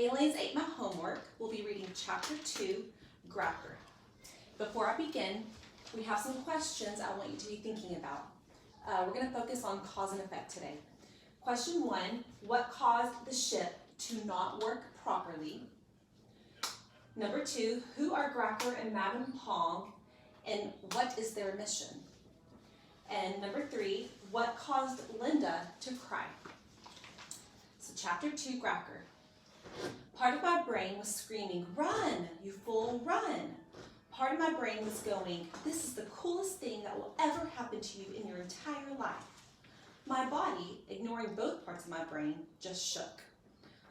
Aliens ate my homework. We'll be reading Chapter 2, Grakker. Before I begin, we have some questions I want you to be thinking about. We're going to focus on cause and effect today. Question 1, what caused the ship to not work properly? Number 2, who are Grakker and Madam Pong, and what is their mission? And number 3, what caused Linda to cry? So Chapter 2, Grakker. Part of my brain was screaming, "Run, you fool, run!" Part of my brain was going, "This is the coolest thing that will ever happen to you in your entire life." My body, ignoring both parts of my brain, just shook.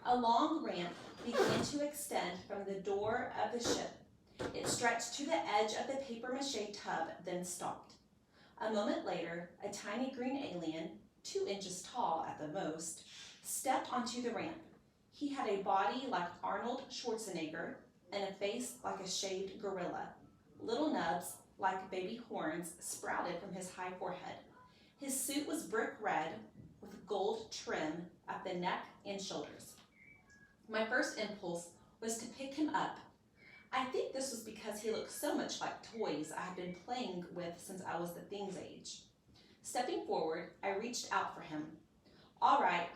A long ramp began to extend from the door of the ship. It stretched to the edge of the papier-mâché tub, then stopped. A moment later, a tiny green alien, 2 inches tall at the most, stepped onto the ramp. He had a body like Arnold Schwarzenegger and a face like a shaved gorilla. Little nubs, like baby horns, sprouted from his high forehead. His suit was brick red with gold trim at the neck and shoulders. My first impulse was to pick him up. I think this was because he looked so much like toys I had been playing with since I was the thing's age. Stepping forward, I reached out for him. All right,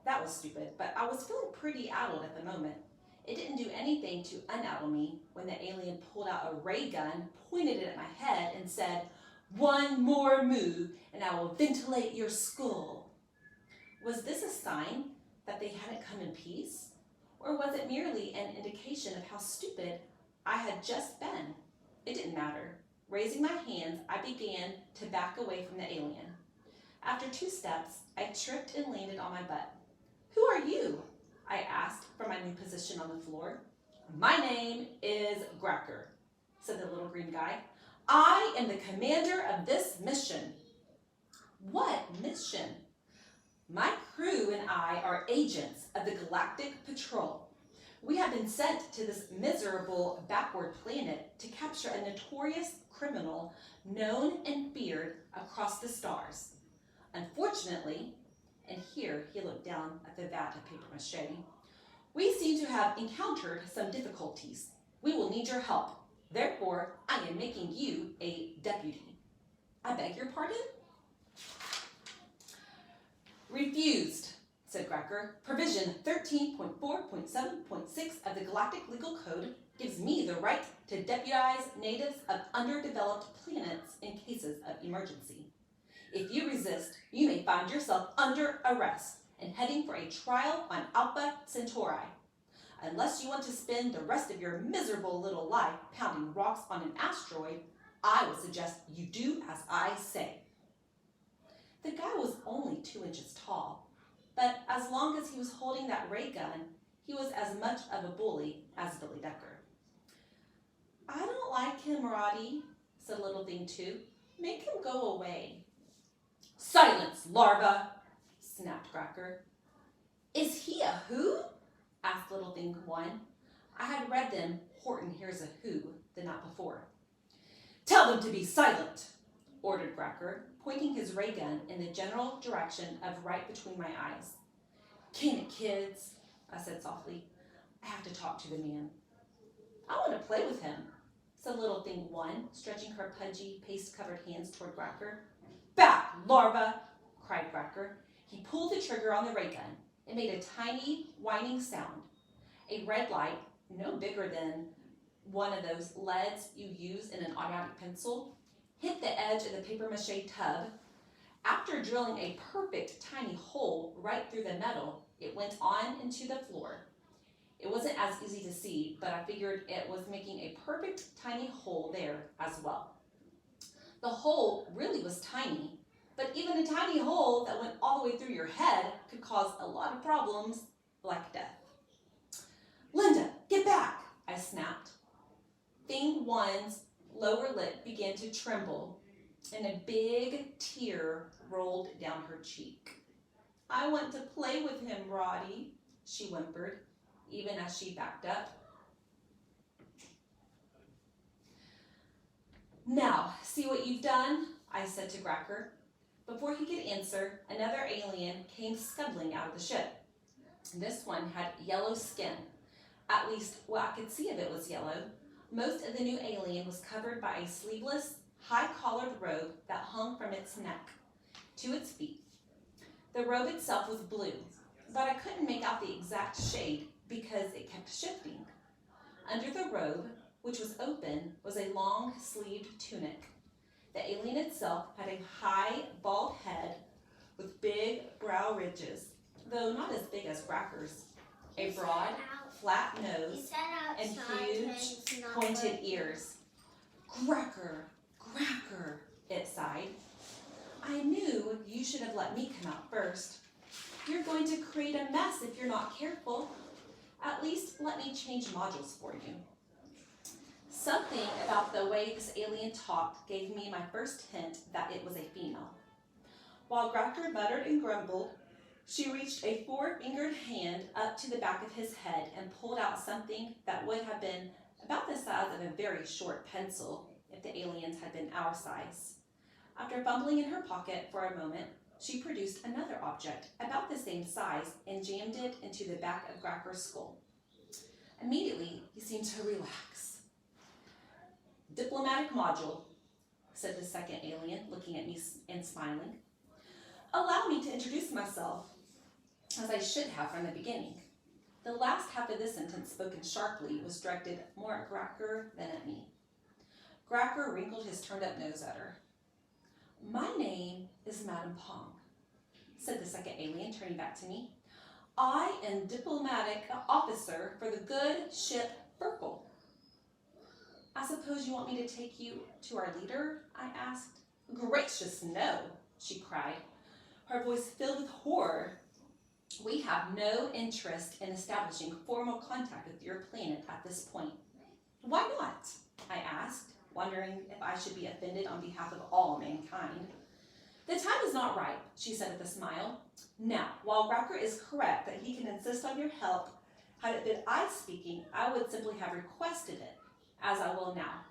that was stupid, but I was feeling pretty addled at the moment. It didn't do anything to unaddle me when the alien pulled out a ray gun, pointed it at my head, and said, "One more move, and I will ventilate your skull." Was this a sign that they hadn't come in peace? Or was it merely an indication of how stupid I had just been? It didn't matter. Raising my hands, I began to back away from the alien. After 2 steps, I tripped and landed on my butt. "Who are you?" I asked from my new position on the floor. "My name is Grakker," said the little green guy. "I am the commander of this mission." "What mission?" "My crew and I are agents of the Galactic Patrol. We have been sent to this miserable backward planet to capture a notorious criminal known and feared across the stars. Unfortunately," and here he looked down at the vat of papier-mâché, "we seem to have encountered some difficulties. We will need your help. Therefore, I am making you a deputy." "I beg your pardon?" "Refused," said Grakker. "Provision 13.4.7.6 of the Galactic Legal Code gives me the right to deputize natives of underdeveloped planets in cases of emergency. If you resist, you may find yourself under arrest and heading for a trial on Alpha Centauri. Unless you want to spend the rest of your miserable little life pounding rocks on an asteroid, I would suggest you do as I say." The guy was only 2 inches tall, but as long as he was holding that ray gun, he was as much of a bully as Billy Decker. "I don't like him, Roddy," said Little Thing 2. "Make him go away." "Silence, larva!" snapped Grakker. "Is he a who?" asked Little Thing 1. I had read them Horton Hears a Who the night before. "Tell them to be silent," ordered Grakker, pointing his ray gun in the general direction of right between my eyes. "Can it, kids?" I said softly. "I have to talk to the man." "I want to play with him," said Little Thing 1, stretching her pudgy, paste-covered hands toward Grakker. "Back, larva!" cried Grakker. He pulled the trigger on the ray gun. It made a tiny, whining sound. A red light, no bigger than one of those LEDs you use in an automatic pencil, hit the edge of the papier-mâché tub. After drilling a perfect tiny hole right through the metal, it went on into the floor. It wasn't as easy to see, but I figured it was making a perfect tiny hole there as well. The hole really was tiny, but even a tiny hole that went all the way through your head could cause a lot of problems, like death. "Linda, get back!" I snapped. Thing 1's lower lip began to tremble, and a big tear rolled down her cheek. "I want to play with him, Roddy," she whimpered, even as she backed up. "Now, see what you've done?" I said to Grakker. Before he could answer, another alien came scuttling out of the ship. This one had yellow skin. At least what I could see of it was yellow. Most of the new alien was covered by a sleeveless, high-collared robe that hung from its neck to its feet. The robe itself was blue, but I couldn't make out the exact shade because it kept shifting. Under the robe, which was open, was a long-sleeved tunic. The alien itself had a high, bald head with big brow ridges, though not as big as Grakker's, a broad, flat nose, and huge, pointed ears. Grakker, Grakker, it sighed. I knew you should have let me come out first. You're going to create a mess if you're not careful. At least let me change modules for you. Something about the way this alien talked gave me my first hint that it was a female. While Grakker muttered and grumbled, she reached a four-fingered hand up to the back of his head and pulled out something that would have been about the size of a very short pencil if the aliens had been our size. After fumbling in her pocket for a moment, she produced another object about the same size and jammed it into the back of Grakker's skull. Immediately, he seemed to relax. Diplomatic module, said the second alien, looking at me and smiling. Allow me to introduce myself, as I should have from the beginning. The last half of this sentence, spoken sharply, was directed more at Grakker than at me. Grakker wrinkled his turned-up nose at her. My name is Madame Pong, said the second alien, turning back to me. I am diplomatic officer for the good ship Grakker. I suppose you want me to take you to our leader? I asked. Gracious no, she cried, her voice filled with horror. We have no interest in establishing formal contact with your planet at this point. Why not? I asked, wondering if I should be offended on behalf of all mankind. The time is not ripe, she said with a smile. Now, while Grakker is correct that he can insist on your help, had it been I speaking, I would simply have requested it, as I will now.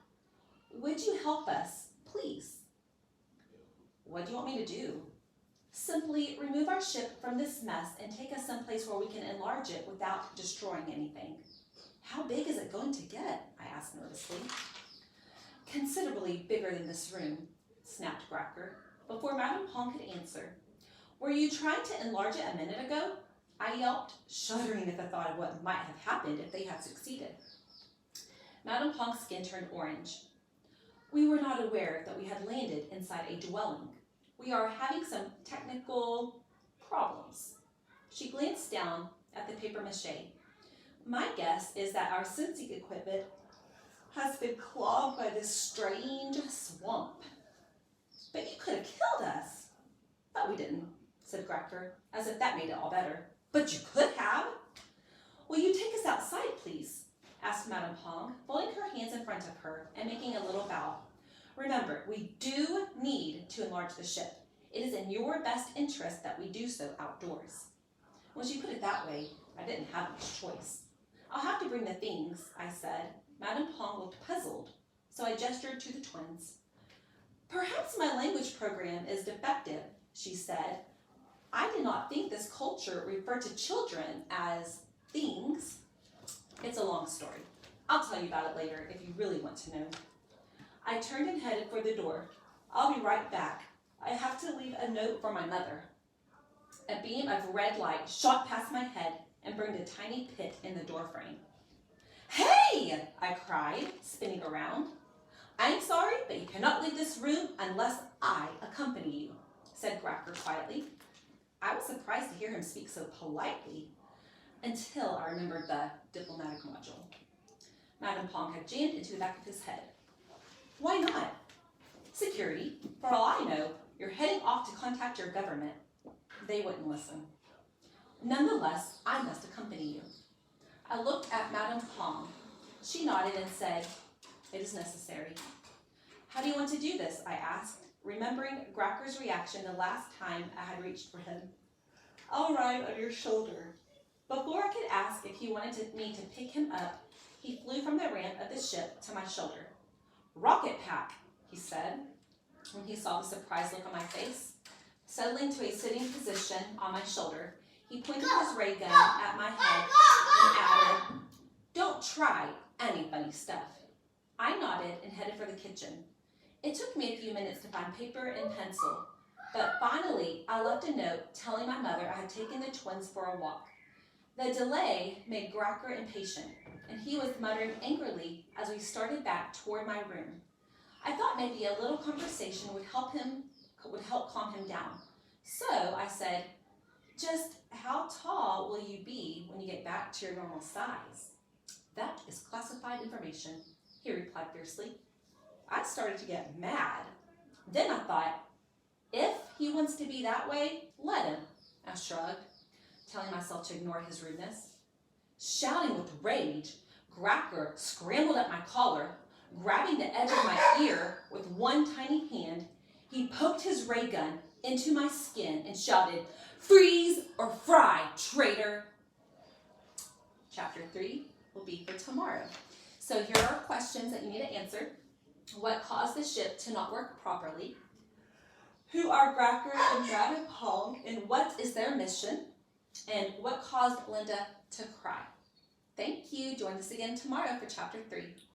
Would you help us, please? What do you want me to do? Simply remove our ship from this mess and take us someplace where we can enlarge it without destroying anything. How big is it going to get? I asked nervously. Considerably bigger than this room, snapped Grakker. Before Madame Pong could answer, were you trying to enlarge it a minute ago? I yelped, shuddering at the thought of what might have happened if they had succeeded. Madame Pong's skin turned orange. We were not aware that we had landed inside a dwelling. We are having some technical problems. She glanced down at the papier-mâché. My guess is that our sensing equipment has been clogged by this strange swamp. But you could have killed us. But we didn't, said Grakker, as if that made it all better. But you could have. Will you take us outside, please? Asked Madame Pong, folding her hands in front of her and making a little bow. Remember, we do need to enlarge the ship. It is in your best interest that we do so outdoors. When she put it that way, I didn't have much choice. I'll have to bring the things, I said. Madame Pong looked puzzled, so I gestured to the twins. Perhaps my language program is defective, she said. I did not think this culture referred to children as things. It's a long story. I'll tell you about it later if you really want to know. I turned and headed for the door. I'll be right back. I have to leave a note for my mother. A beam of red light shot past my head and burned a tiny pit in the doorframe. Hey! I cried, spinning around. I'm sorry, but you cannot leave this room unless I accompany you, said Grakker quietly. I was surprised to hear him speak so politely, until I remembered the diplomatic module Madame Pong had jammed into the back of his head. Why not? Security. For all I know, you're heading off to contact your government. They wouldn't listen. Nonetheless, I must accompany you. I looked at Madame Pong. She nodded and said, it is necessary. How do you want to do this? I asked, remembering Grakker's reaction the last time I had reached for him. I'll ride on your shoulder. Before I could ask if he wanted me to pick him up, he flew from the ramp of the ship to my shoulder. Rocket pack, he said, when he saw the surprised look on my face. Settling to a sitting position on my shoulder, He pointed his ray gun at my head and added, "Don't try any funny stuff." I nodded and headed for the kitchen. It took me a few minutes to find paper and pencil, but finally I left a note telling my mother I had taken the twins for a walk. The delay made Grakker impatient, and he was muttering angrily as we started back toward my room. I thought maybe a little conversation would help calm him down. So I said, "Just how tall will you be when you get back to your normal size?" "That is classified information," he replied fiercely. I started to get mad. Then I thought, if he wants to be that way, let him. I shrugged, telling myself to ignore his rudeness. Shouting with rage, Grakker scrambled at my collar. Grabbing the edge of my ear with one tiny hand, he poked his ray gun into my skin and shouted, "Freeze or fry, traitor!" Chapter 3 will be for tomorrow. So here are questions that you need to answer. What caused the ship to not work properly? Who are Grakker and Rabbit Pong, and what is their mission? And what caused Linda to cry? Thank you. Join us again tomorrow for Chapter 3.